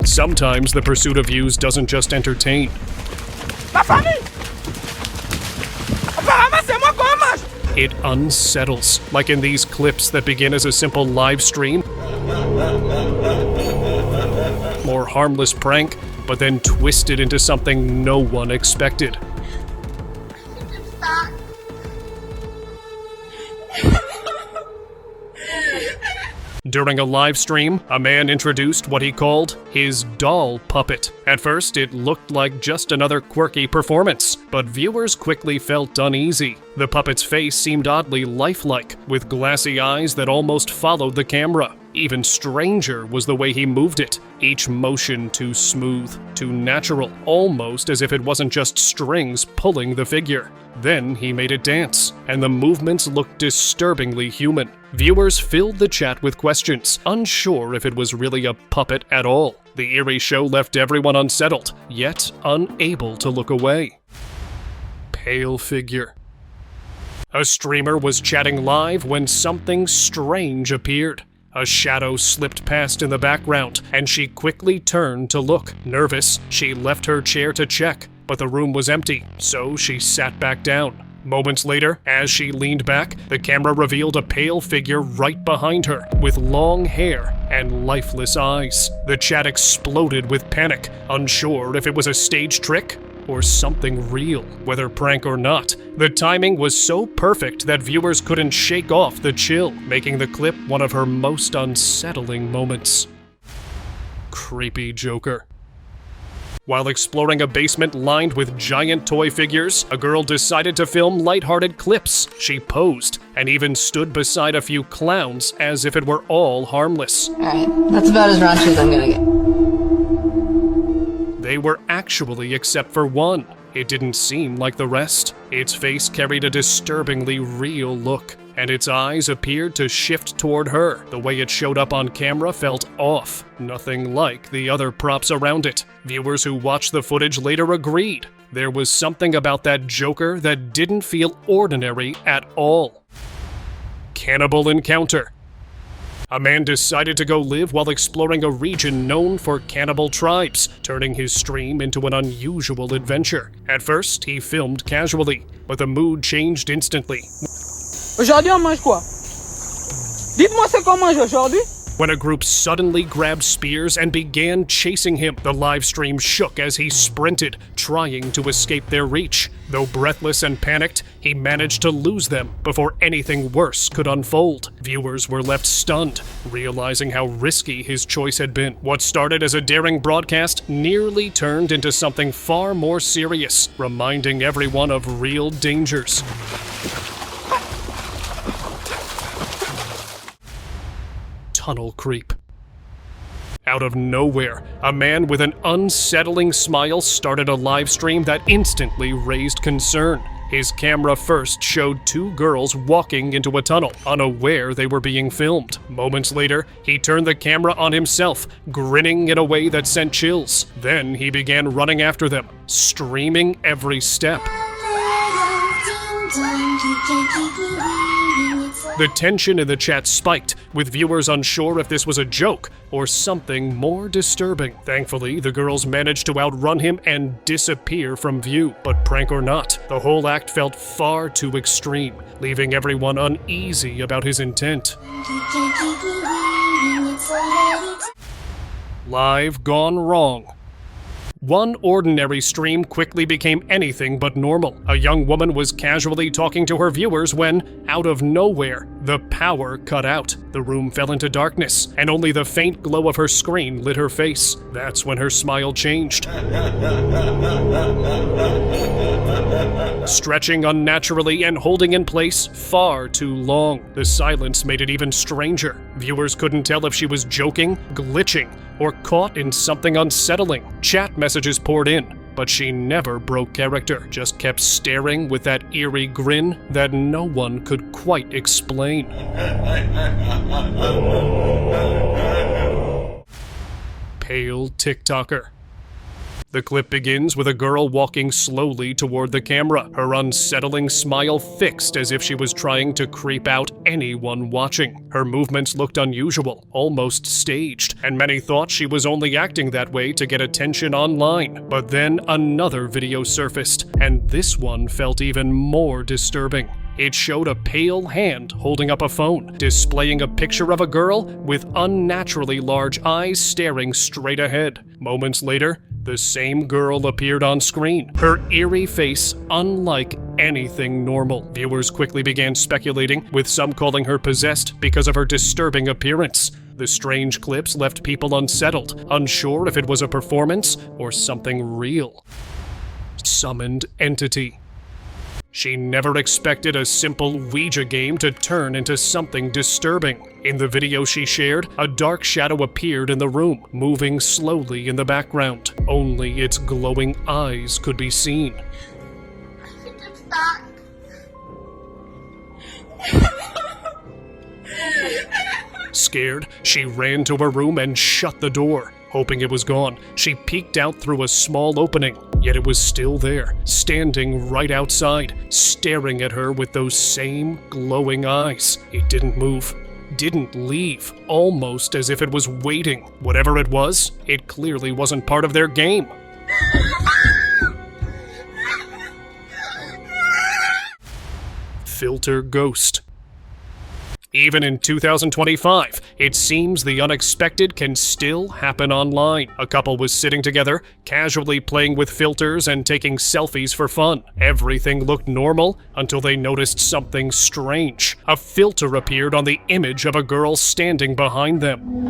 Sometimes the pursuit of views doesn't just entertain. Ma famille! Apparemment, c'est moi qu'on mange! It unsettles, like in these clips that begin as a simple live stream or harmless prank, but then twisted into something no one expected. During a live stream, a man introduced what he called his doll puppet. At first, it looked like just another quirky performance, but viewers quickly felt uneasy. The puppet's face seemed oddly lifelike, with glassy eyes that almost followed the camera. Even stranger was the way he moved it, each motion too smooth, too natural, almost as if it wasn't just strings pulling the figure. Then he made it dance, and the movements looked disturbingly human. Viewers filled the chat with questions, unsure if it was really a puppet at all. The eerie show left everyone unsettled, yet unable to look away. Pale figure. A streamer was chatting live when something strange appeared. A shadow slipped past in the background, and she quickly turned to look. Nervous, she left her chair to check, but the room was empty, so she sat back down. Moments later, as she leaned back, the camera revealed a pale figure right behind her, with long hair and lifeless eyes. The chat exploded with panic, unsure if it was a stage trick or something real, whether prank or not. The timing was so perfect that viewers couldn't shake off the chill, making the clip one of her most unsettling moments. Creepy Joker. While exploring a basement lined with giant toy figures, a girl decided to film lighthearted clips. She posed and even stood beside a few clowns as if it were all harmless. Alright, that's about as raunchy as I'm gonna get. They were actually except for one. It didn't seem like the rest. Its face carried a disturbingly real look, and its eyes appeared to shift toward her. The way it showed up on camera felt off, nothing like the other props around it. Viewers who watched the footage later agreed. There was something about that Joker that didn't feel ordinary at all. Cannibal encounter. A man decided to go live while exploring a region known for cannibal tribes, turning his stream into an unusual adventure. At first, he filmed casually, but the mood changed instantly. Aujourd'hui, on mange quoi? Dites-moi c'est qu'on mange aujourd'hui? When a group suddenly grabbed spears and began chasing him, the live stream shook as he sprinted, trying to escape their reach. Though breathless and panicked, he managed to lose them before anything worse could unfold. Viewers were left stunned, realizing how risky his choice had been. What started as a daring broadcast nearly turned into something far more serious, reminding everyone of real dangers. Tunnel creep. Out of nowhere, a man with an unsettling smile started a live stream that instantly raised concern. His camera first showed two girls walking into a tunnel, unaware they were being filmed. Moments later, he turned the camera on himself, grinning in a way that sent chills. Then he began running after them, streaming every step. The tension in the chat spiked, with viewers unsure if this was a joke or something more disturbing. Thankfully, the girls managed to outrun him and disappear from view. But prank or not, the whole act felt far too extreme, leaving everyone uneasy about his intent. Live gone wrong. One ordinary stream quickly became anything but normal. A young woman was casually talking to her viewers when, out of nowhere, the power cut out. The room fell into darkness, and only the faint glow of her screen lit her face. That's when her smile changed. Stretching unnaturally and holding in place far too long. The silence made it even stranger. Viewers couldn't tell if she was joking, glitching, or caught in something unsettling. Chat messages poured in, but she never broke character, just kept staring with that eerie grin that no one could quite explain. Pale TikToker. The clip begins with a girl walking slowly toward the camera, her unsettling smile fixed as if she was trying to creep out anyone watching. Her movements looked unusual, almost staged, and many thought she was only acting that way to get attention online. But then another video surfaced, and this one felt even more disturbing. It showed a pale hand holding up a phone, displaying a picture of a girl with unnaturally large eyes staring straight ahead. Moments later, the same girl appeared on screen, her eerie face unlike anything normal. Viewers quickly began speculating, with some calling her possessed because of her disturbing appearance. The strange clips left people unsettled, unsure if it was a performance or something real. Summoned entity. She never expected a simple Ouija game to turn into something disturbing. In the video she shared, a dark shadow appeared in the room, moving slowly in the background. Only its glowing eyes could be seen. Scared, she ran to her room and shut the door. Hoping it was gone, she peeked out through a small opening, yet it was still there, standing right outside, staring at her with those same glowing eyes. It didn't move, didn't leave, almost as if it was waiting. Whatever it was, it clearly wasn't part of their game. Filter ghost. Even in 2025, it seems the unexpected can still happen online. A couple was sitting together, casually playing with filters and taking selfies for fun. Everything looked normal until they noticed something strange. A filter appeared on the image of a girl standing behind them.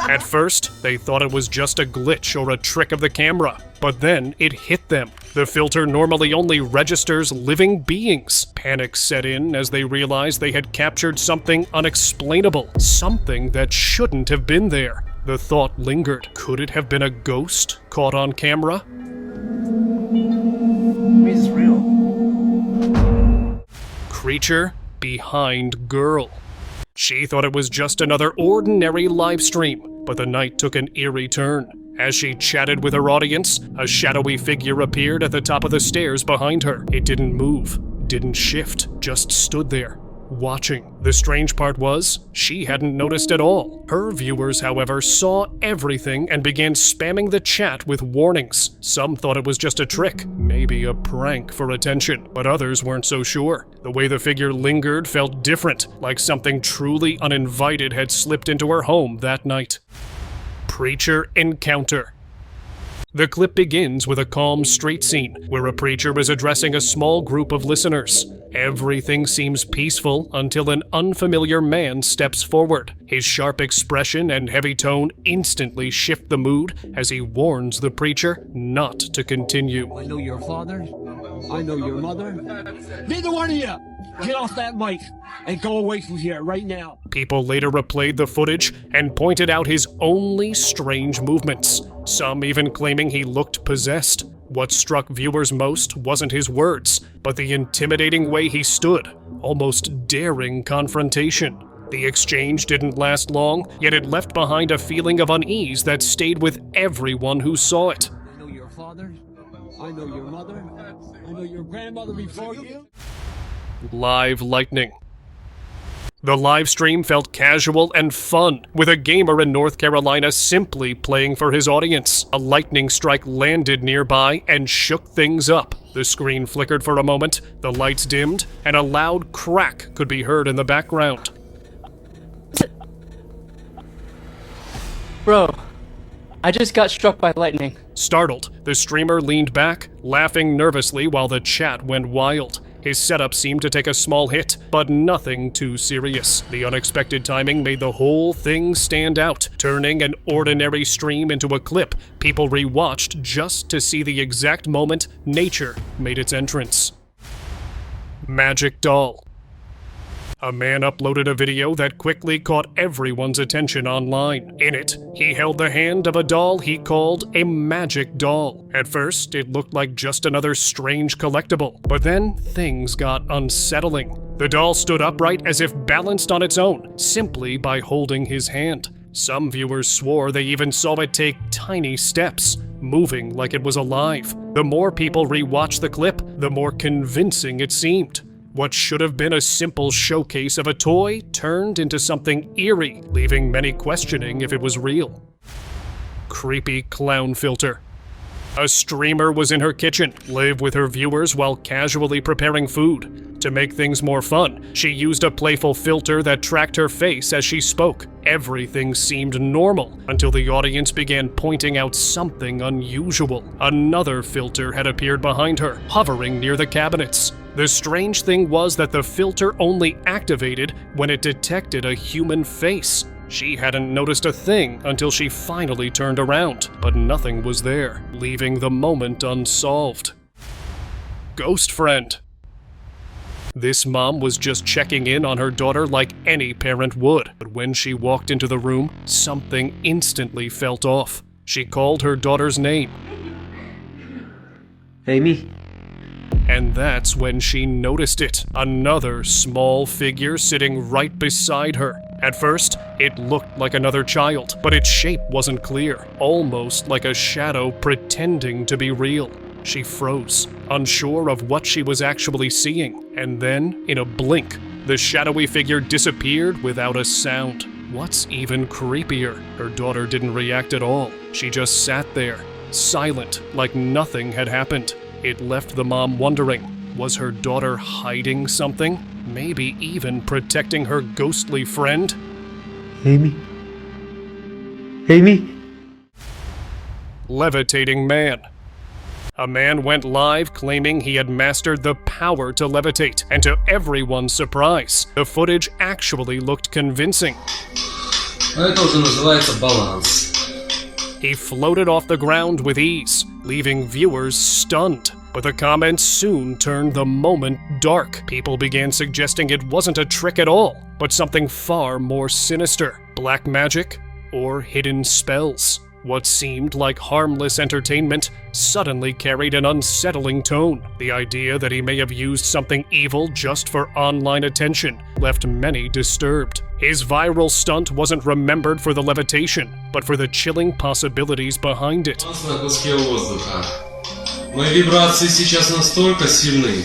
At first, they thought it was just a glitch or a trick of the camera, but then it hit them. The filter normally only registers living beings. Panic set in as they realized they had captured something unexplainable, something that shouldn't have been there. The thought lingered. Could it have been a ghost caught on camera? Is this real? Creature behind girl. She thought it was just another ordinary live stream, but the night took an eerie turn. As she chatted with her audience, a shadowy figure appeared at the top of the stairs behind her. It didn't move, didn't shift, just stood there, watching. The strange part was, she hadn't noticed at all. Her viewers, however, saw everything and began spamming the chat with warnings. Some thought it was just a trick, maybe a prank for attention, but others weren't so sure. The way the figure lingered felt different, like something truly uninvited had slipped into her home that night. Preacher encounter. The clip begins with a calm street scene, where a preacher is addressing a small group of listeners. Everything seems peaceful until an unfamiliar man steps forward. His sharp expression and heavy tone instantly shift the mood as he warns the preacher not to continue. I know your father. I know your mother. Neither one of you! Get off that mic and go away from here right now. People later replayed the footage and pointed out his only strange movements, some even claiming he looked possessed. What struck viewers most wasn't his words, but the intimidating way he stood, almost daring confrontation. The exchange didn't last long, yet it left behind a feeling of unease that stayed with everyone who saw it. I know your father. I know your mother. I know your grandmother before you. Live lightning. The live stream felt casual and fun, with a gamer in North Carolina simply playing for his audience. A lightning strike landed nearby and shook things up. The screen flickered for a moment, the lights dimmed, and a loud crack could be heard in the background. Bro, I just got struck by lightning. Startled, the streamer leaned back, laughing nervously while the chat went wild. His setup seemed to take a small hit, but nothing too serious. The unexpected timing made the whole thing stand out, turning an ordinary stream into a clip people rewatched just to see the exact moment nature made its entrance. Magic doll. A man uploaded a video that quickly caught everyone's attention online. In it, he held the hand of a doll he called a magic doll. At first, it looked like just another strange collectible, but then things got unsettling. The doll stood upright as if balanced on its own, simply by holding his hand. Some viewers swore they even saw it take tiny steps, moving like it was alive. The more people rewatched the clip, the more convincing it seemed. What should have been a simple showcase of a toy turned into something eerie, leaving many questioning if it was real. Creepy clown filter. A streamer was in her kitchen, live with her viewers while casually preparing food. To make things more fun, she used a playful filter that tracked her face as she spoke. Everything seemed normal until the audience began pointing out something unusual. Another filter had appeared behind her, hovering near the cabinets. The strange thing was that the filter only activated when it detected a human face. She hadn't noticed a thing until she finally turned around, but nothing was there, leaving the moment unsolved. Ghost friend. This mom was just checking in on her daughter like any parent would, but when she walked into the room, something instantly felt off. She called her daughter's name. Amy. And that's when she noticed it. Another small figure sitting right beside her. At first, it looked like another child, but its shape wasn't clear, almost like a shadow pretending to be real. She froze, unsure of what she was actually seeing, and then, in a blink, the shadowy figure disappeared without a sound. What's even creepier, her daughter didn't react at all. She just sat there, silent, like nothing had happened. It left the mom wondering, was her daughter hiding something? Maybe even protecting her ghostly friend? Amy? Amy? Levitating man. A man went live claiming he had mastered the power to levitate, and to everyone's surprise, the footage actually looked convincing. Это уже называется баланс. He floated off the ground with ease, leaving viewers stunned. But the comments soon turned the moment dark. People began suggesting it wasn't a trick at all, but something far more sinister. Black magic or hidden spells. What seemed like harmless entertainment suddenly carried an unsettling tone. The idea that he may have used something evil just for online attention left many disturbed. His viral stunt wasn't remembered for the levitation, but for the chilling possibilities behind it. На куске воздуха. Мои вибрации сейчас настолько сильны.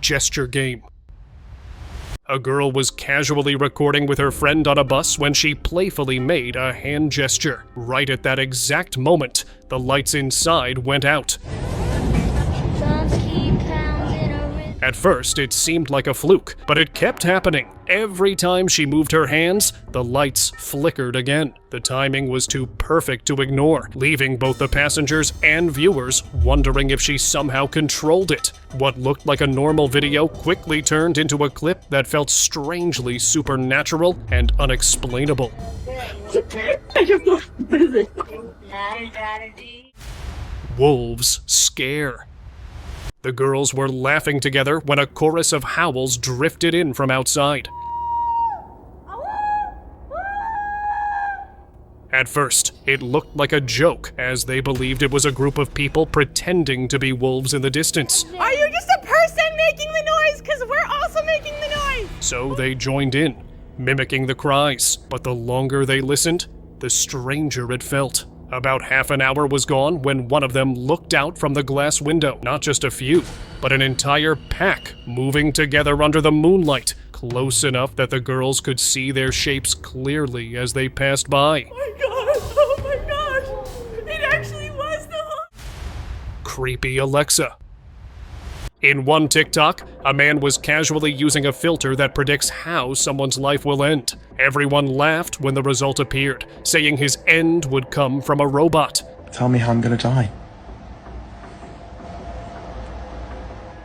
Gesture game. A girl was casually recording with her friend on a bus when she playfully made a hand gesture. Right at that exact moment, the lights inside went out. At first, it seemed like a fluke, but it kept happening. Every time she moved her hands, the lights flickered again. The timing was too perfect to ignore, leaving both the passengers and viewers wondering if she somehow controlled it. What looked like a normal video quickly turned into a clip that felt strangely supernatural and unexplainable. Wolves scare. The girls were laughing together when a chorus of howls drifted in from outside. At first, it looked like a joke, as they believed it was a group of people pretending to be wolves in the distance. Are you just a person making the noise? Because we're also making the noise! So they joined in, mimicking the cries. But the longer they listened, the stranger it felt. About half an hour was gone when one of them looked out from the glass window. Not just a few, but an entire pack moving together under the moonlight, close enough that the girls could see their shapes clearly as they passed by. Oh my god! It actually was the whole— Creepy Alexa. In one TikTok, a man was casually using a filter that predicts how someone's life will end. Everyone laughed when the result appeared, saying his end would come from a robot. Tell me how I'm gonna die.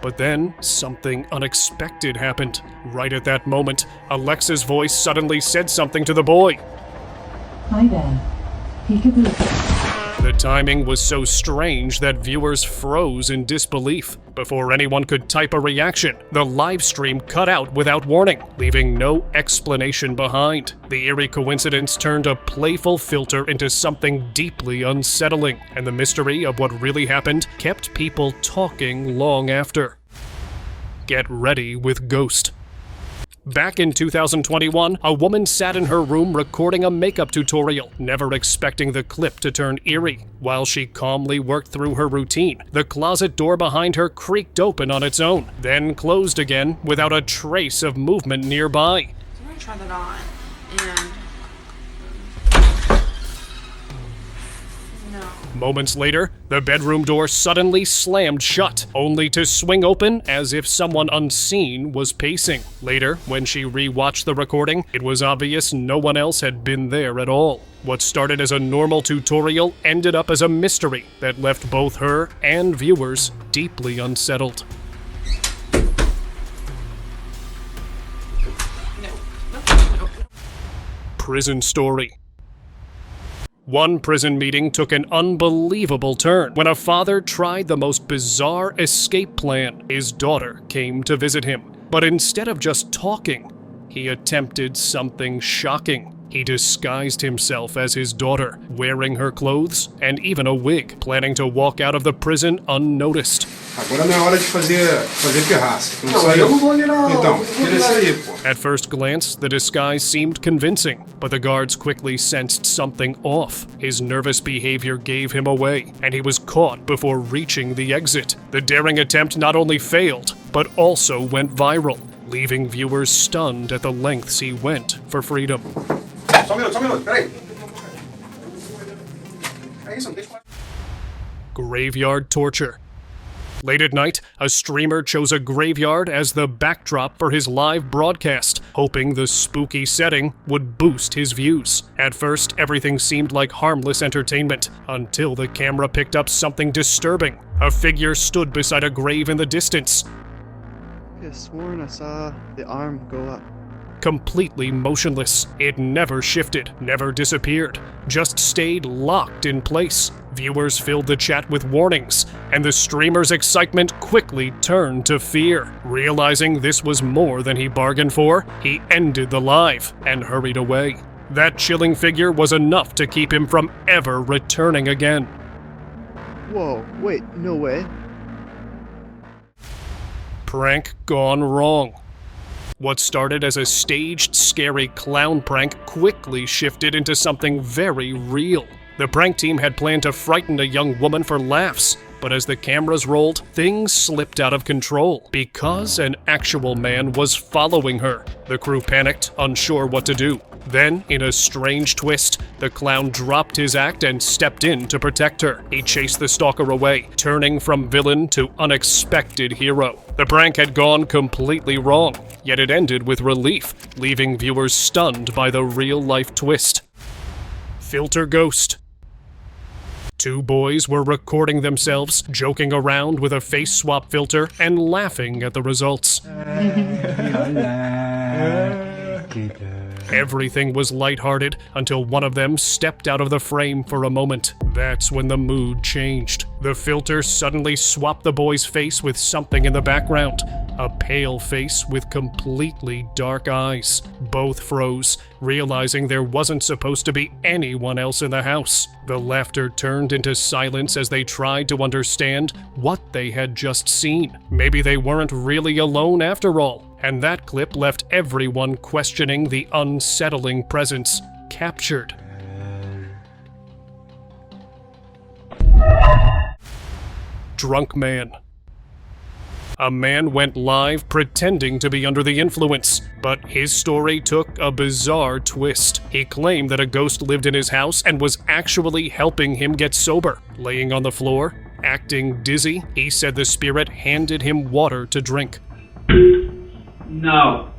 But then, something unexpected happened. Right at that moment, Alexa's voice suddenly said something to the boy. Hi there. Peekaboo. The timing was so strange that viewers froze in disbelief. Before anyone could type a reaction, the live stream cut out without warning, leaving no explanation behind. The eerie coincidence turned a playful filter into something deeply unsettling, and the mystery of what really happened kept people talking long after. Get ready with Ghost. Back in 2021, a woman sat in her room recording a makeup tutorial, never expecting the clip to turn eerie. While she calmly worked through her routine, the closet door behind her creaked open on its own, then closed again without a trace of movement nearby. So I'm gonna try that on, and no. Moments later, the bedroom door suddenly slammed shut, only to swing open as if someone unseen was pacing. Later, when she re-watched the recording, it was obvious no one else had been there at all. What started as a normal tutorial ended up as a mystery that left both her and viewers deeply unsettled. Prison story. One prison meeting took an unbelievable turn when a father tried the most bizarre escape plan. His daughter came to visit him, but instead of just talking, he attempted something shocking. He disguised himself as his daughter, wearing her clothes and even a wig, planning to walk out of the prison unnoticed. Agora não é hora de fazer pirraça. Não saiu. Então, tira isso aí, pô. At first glance, the disguise seemed convincing, but the guards quickly sensed something off. His nervous behavior gave him away, and he was caught before reaching the exit. The daring attempt not only failed, but also went viral, leaving viewers stunned at the lengths he went for freedom. Só um minuto, peraí. É isso, não deixa. Graveyard torture. Late at night, a streamer chose a graveyard as the backdrop for his live broadcast, hoping the spooky setting would boost his views. At first, everything seemed like harmless entertainment, until the camera picked up something disturbing. A figure stood beside a grave in the distance. I could have sworn I saw the arm go up. Completely motionless. It never shifted, never disappeared, just stayed locked in place. Viewers filled the chat with warnings, and the streamer's excitement quickly turned to fear. Realizing this was more than he bargained for, he ended the live and hurried away. That chilling figure was enough to keep him from ever returning again. Whoa, wait, no way. Prank gone wrong. What started as a staged, scary clown prank quickly shifted into something very real. The prank team had planned to frighten a young woman for laughs, but as the cameras rolled, things slipped out of control because an actual man was following her. The crew panicked, unsure what to do. Then, in a strange twist, the clown dropped his act and stepped in to protect her. He chased the stalker away, turning from villain to unexpected hero. The prank had gone completely wrong, yet it ended with relief, leaving viewers stunned by the real-life twist. Filter ghost. Two boys were recording themselves, joking around with a face swap filter and laughing at the results. Everything was lighthearted until one of them stepped out of the frame for a moment. That's when the mood changed. The filter suddenly swapped the boy's face with something in the background. A pale face with completely dark eyes. Both froze, realizing there wasn't supposed to be anyone else in the house. The laughter turned into silence as they tried to understand what they had just seen. Maybe they weren't really alone after all. And that clip left everyone questioning the unsettling presence captured. Drunk man. A man went live pretending to be under the influence, but his story took a bizarre twist. He claimed that a ghost lived in his house and was actually helping him get sober. Laying on the floor, acting dizzy, he said the spirit handed him water to drink. No.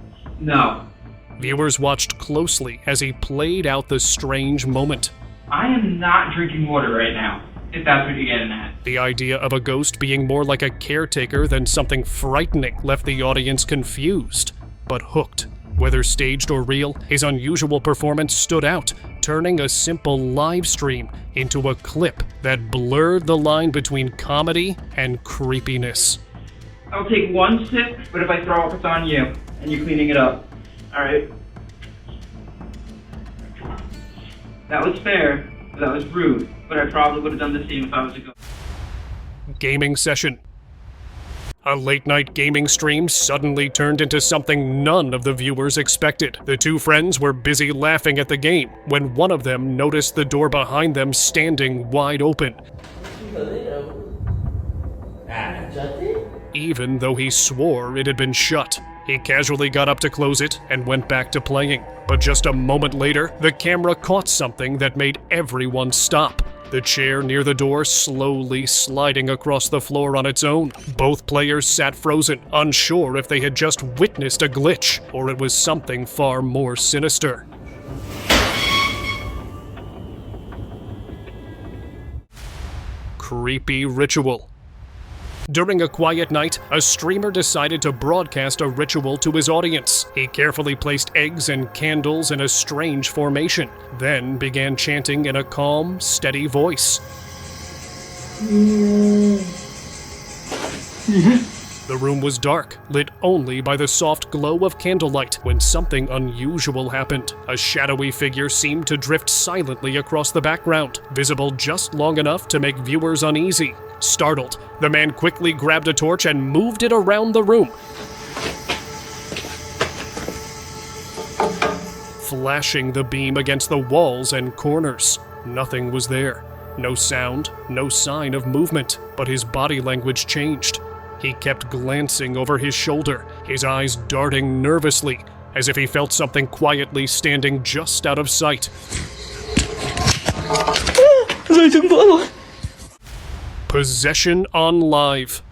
Viewers watched closely as he played out the strange moment. I am not drinking water right now, if that's what you're getting at. The idea of a ghost being more like a caretaker than something frightening left the audience confused, but hooked. Whether staged or real, his unusual performance stood out, turning a simple live stream into a clip that blurred the line between comedy and creepiness. I'll take one sip, but if I throw up, it's on you, and you're cleaning it up. Alright? That was fair, but that was rude, but I probably would have done the same if I was a ghost. Gaming session. A late-night gaming stream suddenly turned into something none of the viewers expected. The two friends were busy laughing at the game when one of them noticed the door behind them standing wide open. Even though he swore it had been shut. He casually got up to close it and went back to playing. But just a moment later, the camera caught something that made everyone stop. The chair near the door slowly sliding across the floor on its own. Both players sat frozen, unsure if they had just witnessed a glitch or it was something far more sinister. Creepy ritual. During a quiet night, a streamer decided to broadcast a ritual to his audience. He carefully placed eggs and candles in a strange formation, then began chanting in a calm, steady voice. The room was dark, lit only by the soft glow of candlelight, when something unusual happened. A shadowy figure seemed to drift silently across the background, visible just long enough to make viewers uneasy. Startled, the man quickly grabbed a torch and moved it around the room, flashing the beam against the walls and corners. Nothing was there. No sound, no sign of movement, but his body language changed. He kept glancing over his shoulder, his eyes darting nervously, as if he felt something quietly standing just out of sight. Possession on live.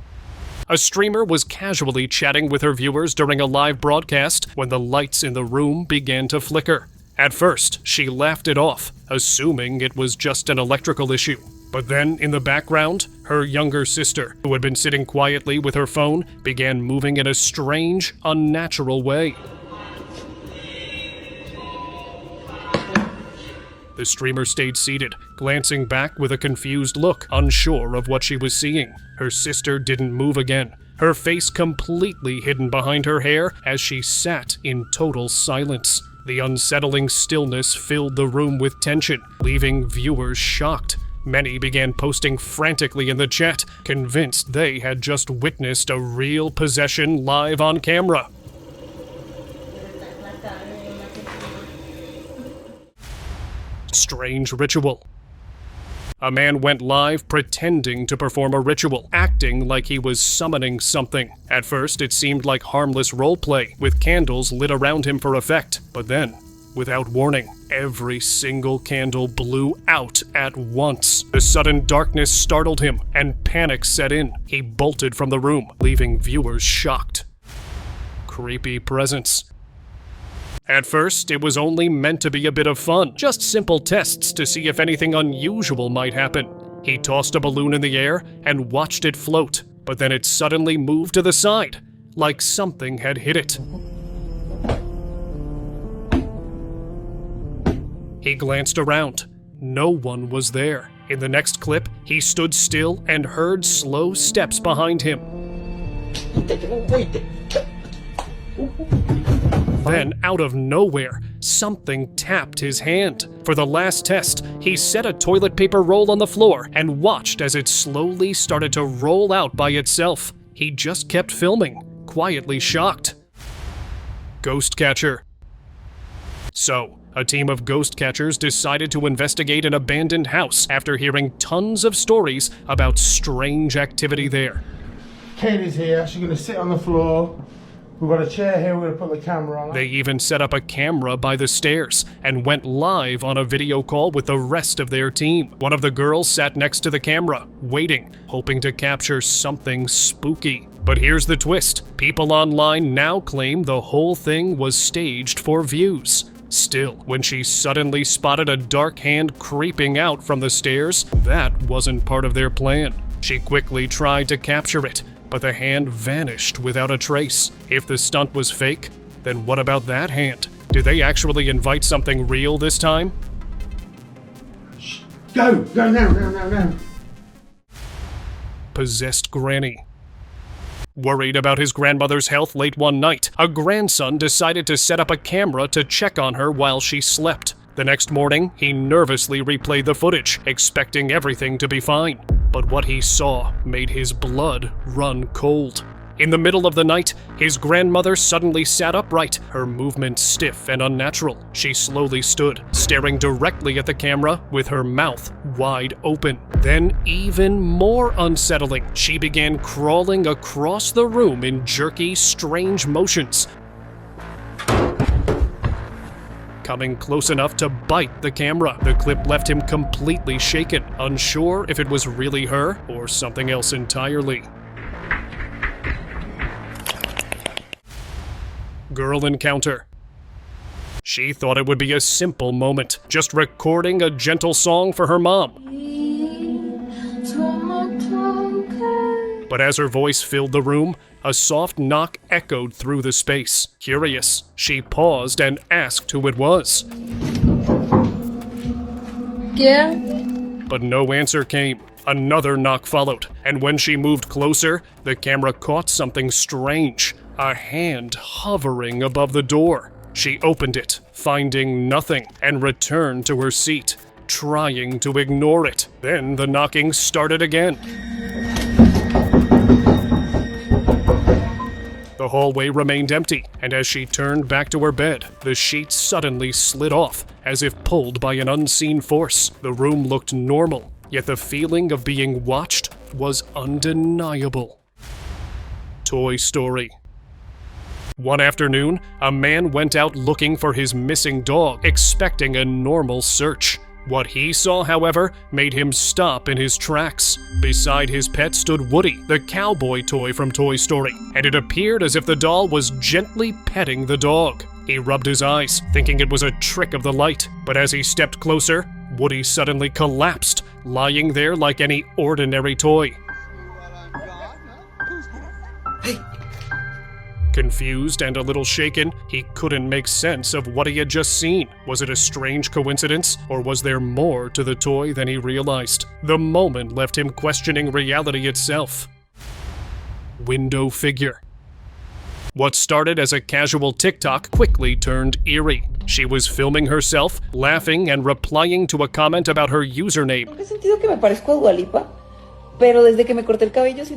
A streamer was casually chatting with her viewers during a live broadcast when the lights in the room began to flicker. At first, she laughed it off, assuming it was just an electrical issue. But then, in the background, her younger sister, who had been sitting quietly with her phone, began moving in a strange, unnatural way. The streamer stayed seated, glancing back with a confused look, unsure of what she was seeing. Her sister didn't move again, her face completely hidden behind her hair as she sat in total silence. The unsettling stillness filled the room with tension, leaving viewers shocked. Many began posting frantically in the chat, convinced they had just witnessed a real possession live on camera. Strange ritual. A man went live pretending to perform a ritual, acting like he was summoning something. At first, it seemed like harmless roleplay, with candles lit around him for effect. But then, without warning, every single candle blew out at once. The sudden darkness startled him, and panic set in. He bolted from the room, leaving viewers shocked. Creepy presence. At first, it was only meant to be a bit of fun, just simple tests to see if anything unusual might happen. He tossed a balloon in the air and watched it float, but then it suddenly moved to the side, like something had hit it. He glanced around. No one was there. In the next clip, he stood still and heard slow steps behind him. Then, out of nowhere, something tapped his hand. For the last test, he set a toilet paper roll on the floor and watched as it slowly started to roll out by itself. He just kept filming, quietly shocked. Ghost catcher. So, a team of ghost catchers decided to investigate an abandoned house after hearing tons of stories about strange activity there. Katie's here, she's gonna sit on the floor. We've got a chair here, we're gonna put the camera on. They even set up a camera by the stairs and went live on a video call with the rest of their team. One of the girls sat next to the camera, waiting, hoping to capture something spooky. But here's the twist. People online now claim the whole thing was staged for views. Still, when she suddenly spotted a dark hand creeping out from the stairs, that wasn't part of their plan. She quickly tried to capture it, but the hand vanished without a trace. If the stunt was fake, then what about that hand? Did they actually invite something real this time? Go now. Possessed granny. Worried about his grandmother's health late one night, a grandson decided to set up a camera to check on her while she slept. The next morning, he nervously replayed the footage, expecting everything to be fine. But what he saw made his blood run cold. In the middle of the night, his grandmother suddenly sat upright, her movements stiff and unnatural. She slowly stood, staring directly at the camera with her mouth wide open. Then, even more unsettling, she began crawling across the room in jerky, strange motions, coming close enough to bite the camera. The clip left him completely shaken, unsure if it was really her or something else entirely. Girl encounter. She thought it would be a simple moment, just recording a gentle song for her mom. But as her voice filled the room, a soft knock echoed through the space. Curious, she paused and asked who it was. But no answer came. Another knock followed, and when she moved closer, the camera caught something strange, a hand hovering above the door. She opened it, finding nothing, and returned to her seat, trying to ignore it. Then the knocking started again. The hallway remained empty, and as she turned back to her bed, the sheets suddenly slid off, as if pulled by an unseen force. The room looked normal, yet the feeling of being watched was undeniable. Toy Story. One afternoon, a man went out looking for his missing dog, expecting a normal search. What he saw, however, made him stop in his tracks. Beside his pet stood Woody, the cowboy toy from Toy Story, and it appeared as if the doll was gently petting the dog. He rubbed his eyes, thinking it was a trick of the light, but as he stepped closer, Woody suddenly collapsed, lying there like any ordinary toy. Hey! Confused and a little shaken, he couldn't make sense of what he had just seen. Was it a strange coincidence, or was there more to the toy than he realized? The moment left him questioning reality itself. Window figure. What started as a casual TikTok quickly turned eerie. She was filming herself, laughing and replying to a comment about her username.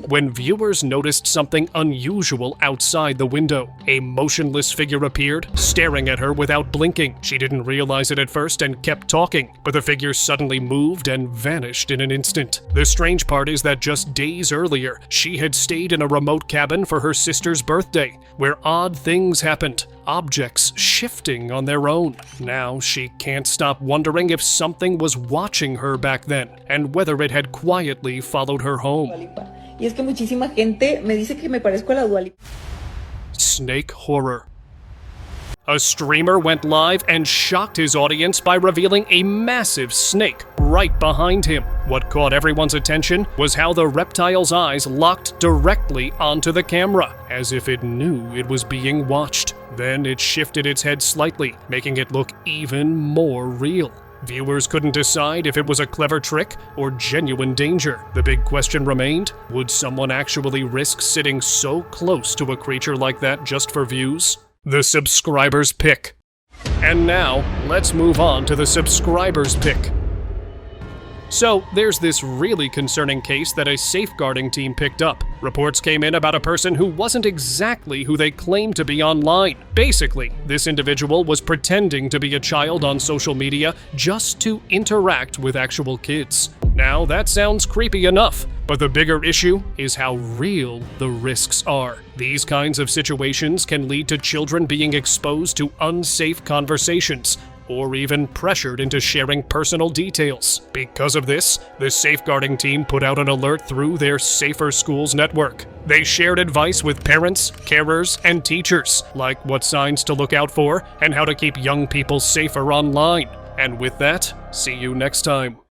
When viewers noticed something unusual outside the window, a motionless figure appeared, staring at her without blinking. She didn't realize it at first and kept talking, but the figure suddenly moved and vanished in an instant. The strange part is that just days earlier, she had stayed in a remote cabin for her sister's birthday, where odd things happened, objects shifting on their own. Now she can't stop wondering if something was watching her back then, and whether it had quietly followed her home. Snake horror. A streamer went live and shocked his audience by revealing a massive snake right behind him. What caught everyone's attention was how the reptile's eyes locked directly onto the camera, as if it knew it was being watched. Then it shifted its head slightly, making it look even more real. Viewers couldn't decide if it was a clever trick or genuine danger. The big question remained, would someone actually risk sitting so close to a creature like that just for views? The subscriber's pick. And now, let's move on to the subscriber's pick. So, there's this really concerning case that a safeguarding team picked up. Reports came in about a person who wasn't exactly who they claimed to be online. Basically, this individual was pretending to be a child on social media just to interact with actual kids. Now, that sounds creepy enough, but the bigger issue is how real the risks are. These kinds of situations can lead to children being exposed to unsafe conversations, or even pressured into sharing personal details. Because of this, the safeguarding team put out an alert through their Safer Schools network. They shared advice with parents, carers, and teachers, like what signs to look out for and how to keep young people safer online. And with that, see you next time.